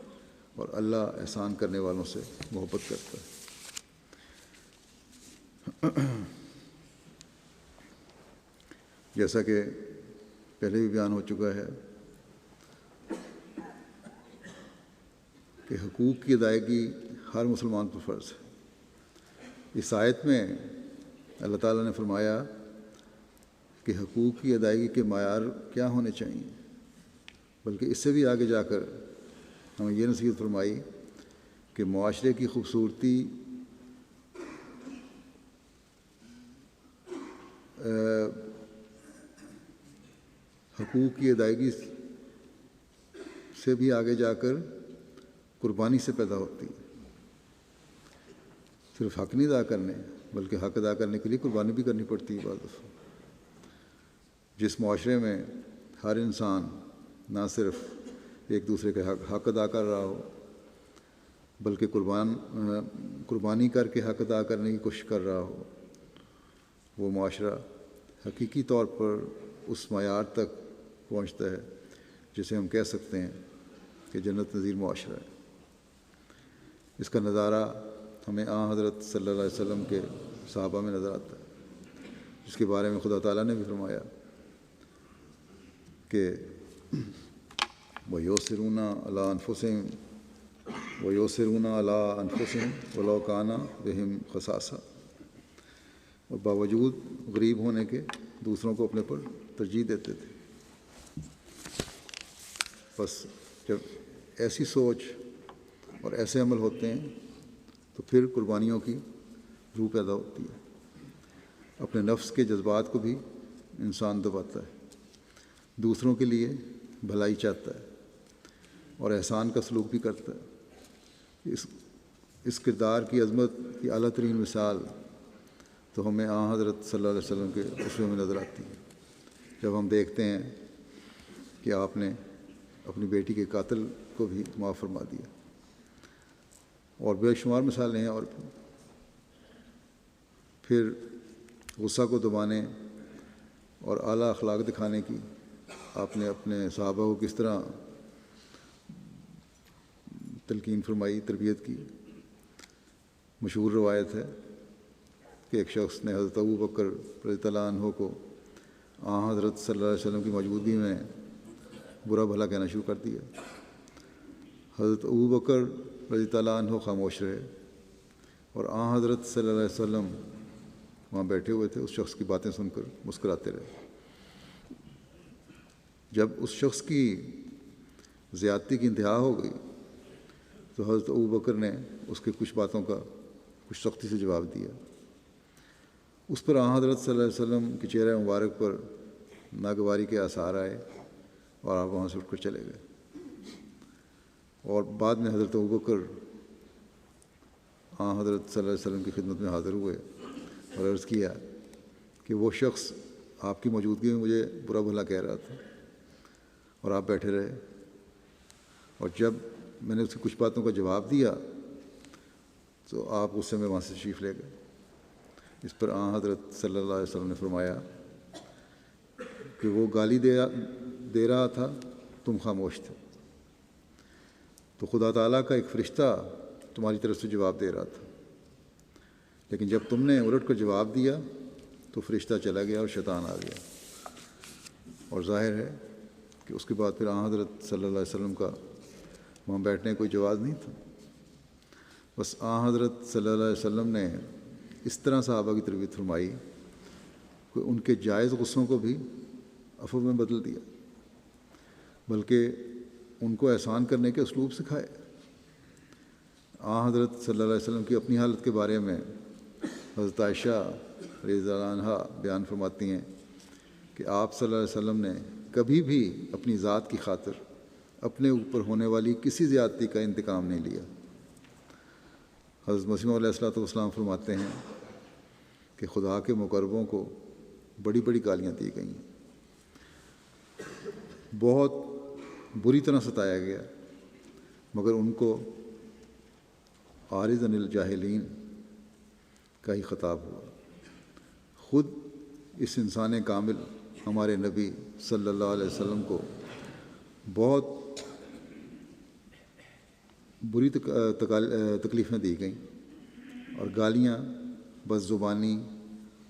S2: اور اللہ احسان کرنے والوں سے محبت کرتا ہے۔ جیسا کہ پہلے بھی بیان ہو چکا ہے کہ حقوق کی ادائیگی ہر مسلمان پر فرض ہے۔ اس آیت میں اللہ تعالیٰ نے فرمایا کہ حقوق کی ادائیگی کے معیار کیا ہونے چاہیے، بلکہ اس سے بھی آگے جا کر ہمیں یہ نصیحت فرمائی کہ معاشرے کی خوبصورتی حقوق کی ادائیگی سے بھی آگے جا کر قربانی سے پیدا ہوتی ہے۔ صرف حق نہیں ادا کرنے بلکہ حق ادا کرنے کے لیے قربانی بھی کرنی پڑتی ہے بعض دفعہ۔ جس معاشرے میں ہر انسان نہ صرف ایک دوسرے کے حق ادا کر رہا ہو بلکہ قربانی کر کے حق ادا کرنے کی کوشش کر رہا ہو، وہ معاشرہ حقیقی طور پر اس معیار تک پہنچتا ہے جسے ہم کہہ سکتے ہیں کہ جنت نظیر معاشرہ ہے۔ اس کا نظارہ ہمیں حضرت صلی اللہ علیہ وسلم کے صحابہ میں نظر آتا ہے، جس کے بارے میں خدا تعالیٰ نے بھی فرمایا کہ وَيُؤْثِرُونَ عَلَىٰ أَنفُسِهِمْ وَلَوْ كَانَ بِهِمْ خَصَاصَةٌ، اور باوجود غریب ہونے کے دوسروں کو اپنے پر ترجیح دیتے تھے۔ بس جب ایسی سوچ اور ایسے عمل ہوتے ہیں تو پھر قربانیوں کی روح پیدا ہوتی ہے۔ اپنے نفس کے جذبات کو بھی انسان دباتا ہے، دوسروں کے لیے بھلائی چاہتا ہے اور احسان کا سلوک بھی کرتا ہے۔ اس کردار کی عظمت کی اعلیٰ ترین مثال تو ہمیں حضرت صلی اللہ علیہ وسلم کے اسوے میں نظر آتی ہے، جب ہم دیکھتے ہیں کہ آپ نے اپنی بیٹی کے قاتل کو بھی معاف فرما دیا، اور بے شمار مثالیں ہیں۔ اور پھر غصہ کو دبانے اور اعلیٰ اخلاق دکھانے کی آپ نے اپنے صحابہ کو کس طرح تلقین فرمائی، تربیت کی۔ مشہور روایت ہے کہ ایک شخص نے حضرت ابوبکر رضی اللہ عنہ کو حضرت صلی اللہ علیہ وسلم کی موجودگی میں برا بھلا کہنا شروع کر دیا۔ حضرت ابوبکر رضی اللہ عنہ خاموش رہے، اور حضرت صلی اللہ علیہ وسلم وہاں بیٹھے ہوئے تھے، اس شخص کی باتیں سن کر مسکراتے رہے۔ جب اس شخص کی زیادتی کی انتہا ہو گئی تو حضرت ابوبکر نے اس کے کچھ باتوں کا کچھ سختی سے جواب دیا۔ اس پر حضرت صلی اللہ علیہ وسلم کے چہرہ مبارک پر ناگواری کے آثار آئے اور آپ وہاں سے اٹھ کر چلے گئے۔ اور بعد میں حضرت ابوبکر حضرت صلی اللہ علیہ وسلم کی خدمت میں حاضر ہوئے اور عرض کیا کہ وہ شخص آپ کی موجودگی میں مجھے برا بھلا کہہ رہا تھا اور آپ بیٹھے رہے، اور جب میں نے اس کی کچھ باتوں کا جواب دیا تو آپ غصے میں وہاں سے تشریف لے گئے۔ اس پر حضرت صلی اللہ علیہ وسلم نے فرمایا کہ وہ گالی دے رہا تھا، تم خاموش تھے، تو خدا تعالیٰ کا ایک فرشتہ تمہاری طرف سے جواب دے رہا تھا، لیکن جب تم نے الٹ کر جواب دیا تو فرشتہ چلا گیا اور شیطان آ گیا۔ اور ظاہر ہے کہ اس کے بعد پھر حضرت صلی اللہ علیہ وسلم کا وہاں بیٹھنے کا کوئی جواز نہیں تھا۔ بس حضرت صلی اللہ علیہ وسلم نے اس طرح صحابہ کی تربیت فرمائی کہ ان کے جائز غصوں کو بھی عفو میں بدل دیا، بلکہ ان کو احسان کرنے کے اسلوب سکھائے۔ حضرت صلی اللہ علیہ وسلم کی اپنی حالت کے بارے میں حضرت عائشہ رضی اللہ عنہا بیان فرماتی ہیں کہ آپ صلی اللہ علیہ وسلم نے کبھی بھی اپنی ذات کی خاطر اپنے اوپر ہونے والی کسی زیادتی کا انتقام نہیں لیا۔ حضرت مسیح موعود علیہ السلام فرماتے ہیں کہ خدا کے مقربوں کو بڑی بڑی گالیاں دی گئیں، بہت بری طرح ستایا گیا، مگر ان کو عارض عن الجاہلین کا ہی خطاب ہوا۔ خود اس انسان کامل ہمارے نبی صلی اللہ علیہ وسلم کو بہت بری تکلیفیں دی گئیں اور گالیاں بد زبانی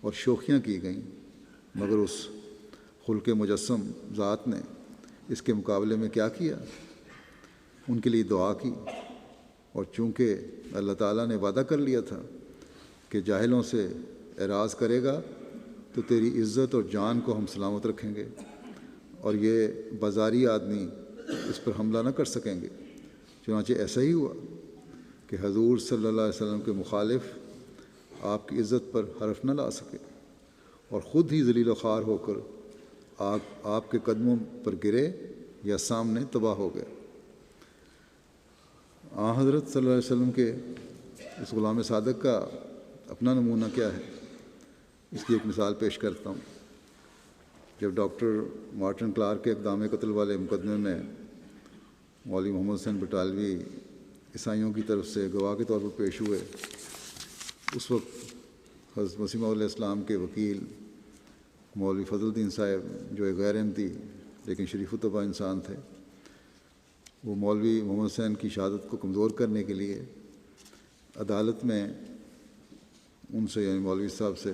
S2: اور شوخیاں کی گئیں، مگر اس خلق مجسم ذات نے اس کے مقابلے میں کیا کیا؟ ان کے لیے دعا کی، اور چونکہ اللہ تعالیٰ نے وعدہ کر لیا تھا کہ جاہلوں سے اعراض کرے گا تو تیری عزت اور جان کو ہم سلامت رکھیں گے، اور یہ بازاری آدمی اس پر حملہ نہ کر سکیں گے۔ چنانچہ ایسا ہی ہوا کہ حضور صلی اللہ علیہ وسلم کے مخالف آپ کی عزت پر حرف نہ لا سکے، اور خود ہی ذلیل و خوار ہو کر آپ کے قدموں پر گرے یا سامنے تباہ ہو گئے۔ حضرت صلی اللہ علیہ وسلم کے اس غلام صادق کا اپنا نمونہ کیا ہے، اس کی ایک مثال پیش کرتا ہوں۔ جب ڈاکٹر مارٹن کلارک کے اقدام قتل والے مقدمے میں مولوی محمد حسین بٹالوی عیسائیوں کی طرف سے گواہ کے طور پر پیش ہوئے، اس وقت حضرت مسیح موعود علیہ السلام کے وکیل مولوی فضل الدین صاحب، جو ایک غیر احمدی لیکن شریف الطبع انسان تھے، وہ مولوی محمد حسین کی شہادت کو کمزور کرنے کے لیے عدالت میں ان سے، یعنی مولوی صاحب سے،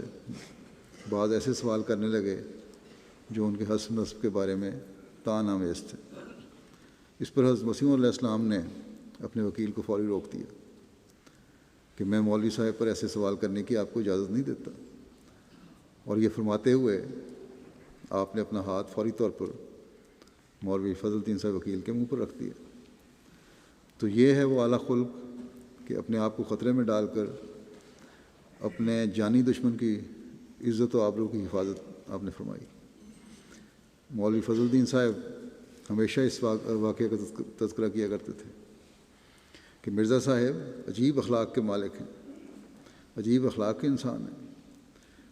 S2: بعض ایسے سوال کرنے لگے جو ان کے حسب نسب کے بارے میں طعن آمیز تھے۔ اس پر حضرت مسیح علیہ السلام نے اپنے وکیل کو فوری روک دیا کہ میں مولوی صاحب پر ایسے سوال کرنے کی آپ کو اجازت نہیں دیتا، اور یہ فرماتے ہوئے آپ نے اپنا ہاتھ فوری طور پر مولوی فضل الدین صاحب وکیل کے منہ پر رکھ دیا۔ تو یہ ہے وہ اعلیٰ خلق کہ اپنے آپ کو خطرے میں ڈال کر اپنے جانی دشمن کی عزت و آبرو کی حفاظت آپ نے فرمائی۔ مولوی فضل الدین صاحب ہمیشہ اس واقعے کا تذکرہ کیا کرتے تھے کہ مرزا صاحب عجیب اخلاق کے مالک ہیں، عجیب اخلاق کے انسان ہیں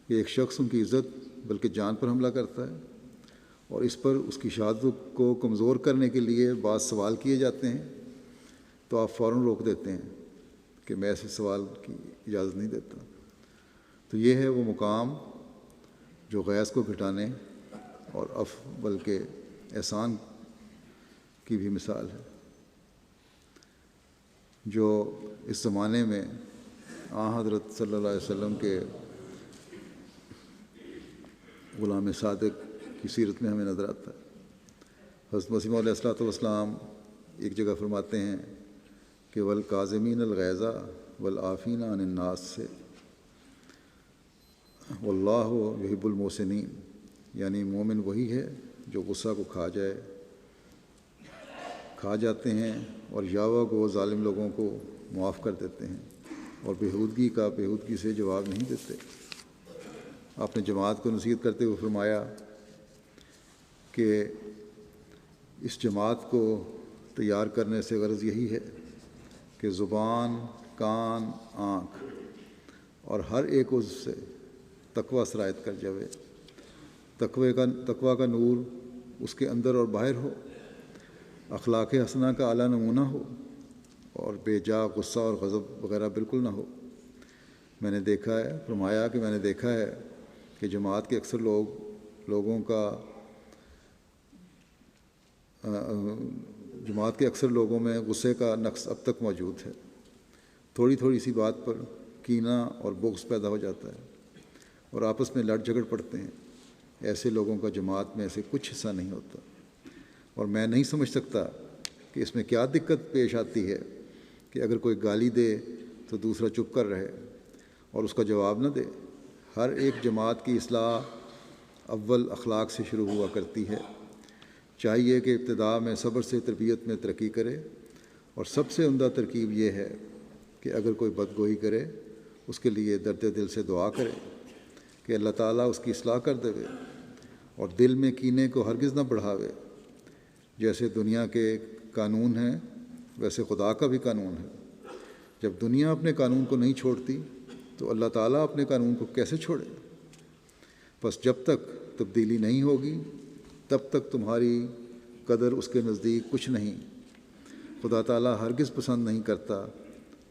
S2: کہ ایک شخص ان کی عزت بلکہ جان پر حملہ کرتا ہے، اور اس پر اس کی شہادت کو کمزور کرنے کے لیے بعض سوال کیے جاتے ہیں تو آپ فوراً روک دیتے ہیں کہ میں ایسے سوال کی اجازت نہیں دیتا۔ تو یہ ہے وہ مقام جو غیظ کو گھٹانے اور بلکہ احسان کی بھی مثال ہے، جو اس زمانے میں حضرت صلی اللہ علیہ وسلم کے غلام صادق کی سیرت میں ہمیں نظر آتا ہے۔ حضرت مسیح موعود علیہ السلام ایک جگہ فرماتے ہیں کہ والکاظمین الغیظ والعافین عن الناس سے واللہ یحب المحسنین، یعنی مومن وہی ہے جو غصہ کو کھا جاتے ہیں اور یاوہ کو ظالم لوگوں کو معاف کر دیتے ہیں، اور بےہودگی سے جواب نہیں دیتے۔ آپ نے جماعت کو نصیحت کرتے ہوئے فرمایا کہ اس جماعت کو تیار کرنے سے غرض یہی ہے کہ زبان، کان، آنکھ اور ہر ایک عضو سے تقوی سرایت کر جاوے، تقوی کا نور اس کے اندر اور باہر ہو، اخلاق حسنہ کا اعلیٰ نمونہ ہو، اور بے جا غصہ اور غضب وغیرہ بالکل نہ ہو۔ میں نے دیکھا ہے، فرمایا کہ میں نے دیکھا ہے کہ جماعت کے اکثر لوگوں میں غصے کا نقص اب تک موجود ہے۔ تھوڑی تھوڑی سی بات پر کینہ اور بغض پیدا ہو جاتا ہے اور آپس میں لڑ جھگڑ پڑتے ہیں۔ ایسے لوگوں کا جماعت میں سے کچھ حصہ نہیں ہوتا، اور میں نہیں سمجھ سکتا کہ اس میں کیا دقت پیش آتی ہے کہ اگر کوئی گالی دے تو دوسرا چپ کر رہے اور اس کا جواب نہ دے۔ ہر ایک جماعت کی اصلاح اول اخلاق سے شروع ہوا کرتی ہے۔ چاہیے کہ ابتدا میں صبر سے تربیت میں ترقی کرے، اور سب سے عمدہ ترکیب یہ ہے کہ اگر کوئی بدگوئی کرے اس کے لیے درد دل سے دعا کرے کہ اللہ تعالیٰ اس کی اصلاح کر دے، اور دل میں کینے کو ہرگز نہ بڑھاوے۔ جیسے دنیا کے قانون ہیں ویسے خدا کا بھی قانون ہے۔ جب دنیا اپنے قانون کو نہیں چھوڑتی تو اللہ تعالیٰ اپنے قانون کو کیسے چھوڑے؟ بس جب تک تبدیلی نہیں ہوگی تب تک تمہاری قدر اس کے نزدیک کچھ نہیں۔ خدا تعالیٰ ہرگز پسند نہیں کرتا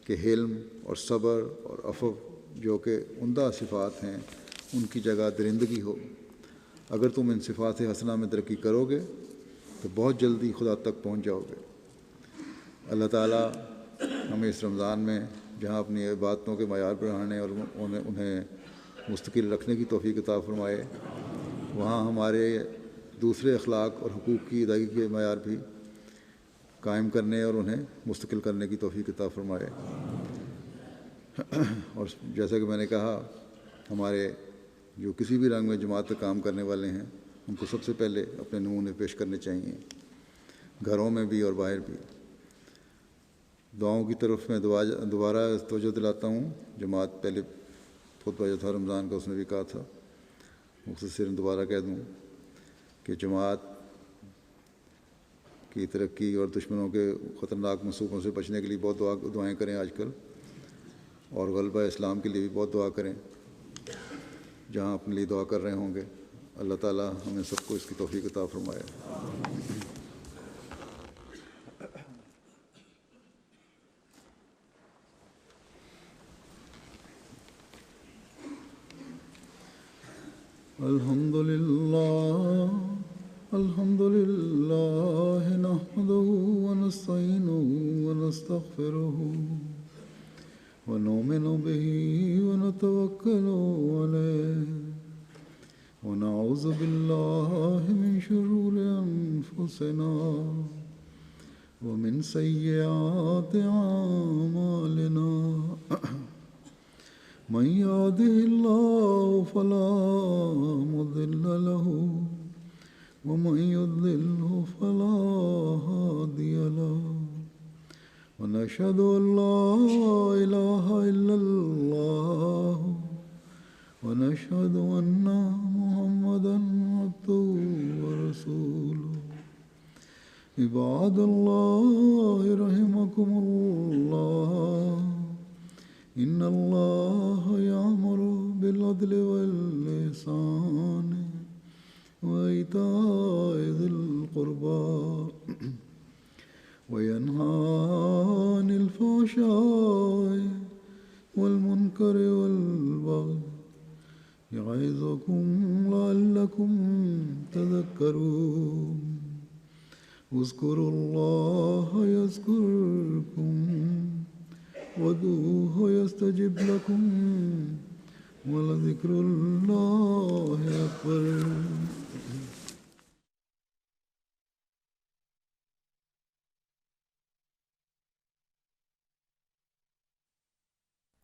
S2: کہ حلم اور صبر اور عفو جو کہ عمدہ صفات ہیں ان کی جگہ درندگی ہو۔ اگر تم ان صفات حسنہ میں ترقی کرو گے تو بہت جلدی خدا تک پہنچ جاؤ گے۔ اللہ تعالیٰ ہمیں اس رمضان میں جہاں اپنی عبادتوں کے معیار بڑھانے اور انہیں مستقل رکھنے کی توفیق عطا فرمائے، وہاں ہمارے دوسرے اخلاق اور حقوق کی ادائیگی کے معیار بھی قائم کرنے اور انہیں مستقل کرنے کی توفیق عطا فرمائے۔ اور جیسا کہ میں نے کہا، ہمارے جو کسی بھی رنگ میں جماعت پہ کام کرنے والے ہیں ان کو سب سے پہلے اپنے نمونے پیش کرنے چاہیے، گھروں میں بھی اور باہر بھی۔ دعاؤں کی طرف میں دوبارہ توجہ دلاتا ہوں۔ جماعت پہلے خطبہ جو تھا رمضان کا اس میں بھی کہا تھا، مختصراً دوبارہ کہہ دوں کہ جماعت کی ترقی اور دشمنوں کے خطرناک منصوبوں سے بچنے کے لیے بہت دعائیں کریں آج کل، اور غلبہ اسلام کے لیے بھی بہت دعا کریں۔ جہاں اپنے لیے دعا کر رہے ہوں گے اللہ تعالیٰ ہمیں سب کو اس کی توفیق عطا فرمائے۔ الحمد للہ نحمدہ ونستعینہ ونستغفرہ ونؤمن بہ ونتوکل علیہ ونعوذ باللہ من شرور انفسنا ومن سیئات اعمالنا من يهده الله فلا مضل له ومن يضلله فلا هادي له ونشهد أن لا إله إلا الله ونشهد أن محمدا عبده ورسوله عباد الله رحمكم الله إن الله يأمر بالعدل والإحسان وإيتاء ذي القربى وينهى عن الفحشاء والمنكر والبغي يعظكم لعلكم تذكرون اذكروا الله يذكركم وادعوه يستجب لكم ولذكر الله أكبر۔